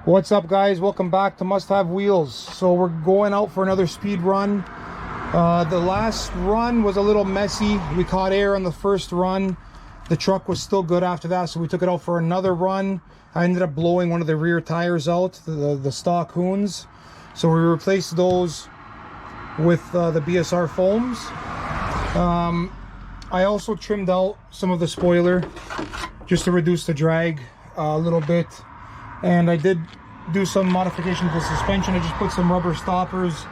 What's up, guys? Welcome back to Must Have Wheels. So we're going out for another speed run. The last run was a little messy. We caught air on the first run. The truck was still good after that, so we took it out for another run. I ended up blowing one of the rear tires out, the stock Hoons. So we replaced those with the BSR foams. I also trimmed out some of the spoiler just to reduce the drag a little bit. And I did do some modification to the suspension. I just put some rubber stoppers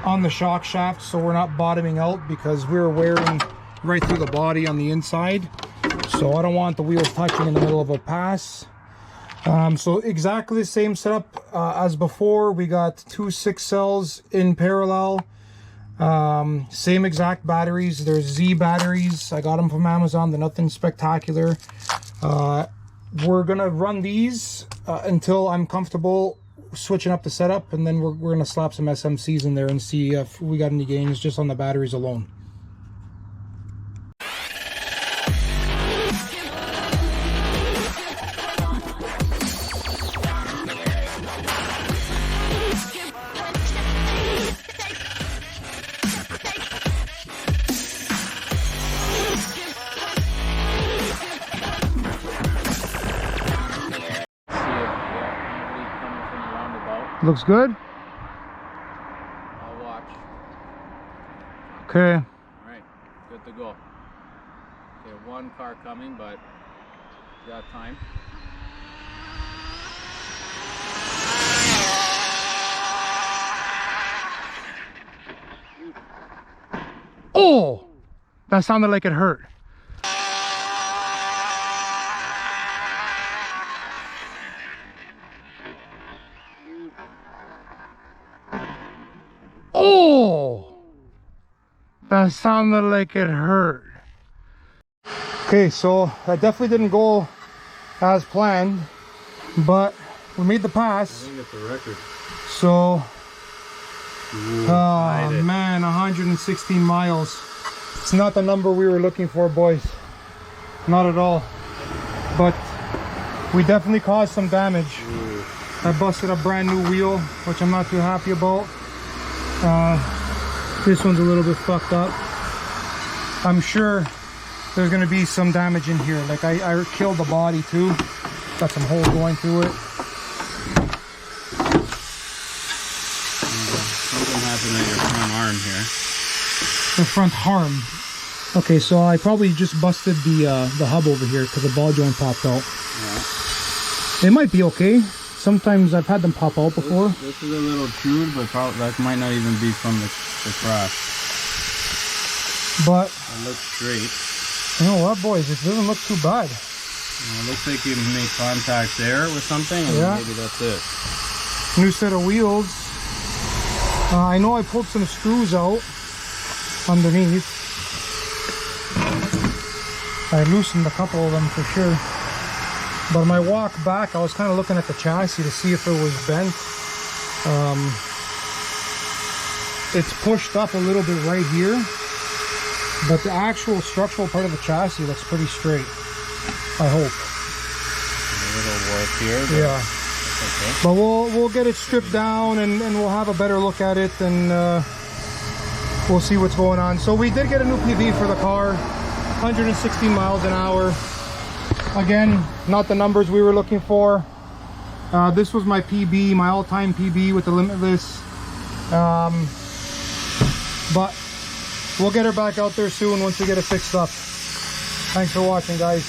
on the shock shaft so we're not bottoming out, because we're wearing right through the body on the inside. So I don't want the wheels touching in the middle of a pass. So exactly the same setup as before. We got two 6 cells in parallel. Same exact batteries. They're Z batteries. I got them from Amazon. They're nothing spectacular. We're gonna run these until I'm comfortable switching up the setup, and then we're gonna slap some SMCs in there and see if we got any gains just on the batteries alone. Looks good? I'll watch. Okay. Alright, good to go. Okay, one car coming, but got time. Oh! That sounded like it hurt. Oh! That sounded like it hurt. Okay, so that definitely didn't go as planned, but we made the pass. I think it's a record. So, oh man, 116 miles. It's not the number we were looking for, boys. Not at all. But we definitely caused some damage. I busted a brand new wheel, which I'm not too happy about. This one's a little bit fucked up. I'm sure there's gonna be some damage in here. Like I killed the body too. Got some holes going through it. Something happened at your front arm here. The front arm. Okay, so I probably just busted the hub over here because the ball joint popped out. Yeah. It might be okay. Sometimes I've had them pop out before. This is a little chewed, but probably that might not even be from the crash. But it looks straight. You know what, boys? It doesn't look too bad. It looks like you made contact there with something, and maybe that's it. New set of wheels. I know I pulled some screws out underneath. I loosened a couple of them for sure. But on my walk back, I was kind of looking at the chassis to see if it was bent. It's pushed up a little bit right here, but the actual structural part of the chassis looks pretty straight, I hope. A little warp here. Yeah. Okay. But we'll get it stripped down and we'll have a better look at it, and we'll see what's going on. So we did get a new PB for the car, 116 miles an hour. Again, not the numbers we were looking for. This was my PB, my all-time PB with the Limitless. But we'll get her back out there soon once we get it fixed up. Thanks for watching, guys.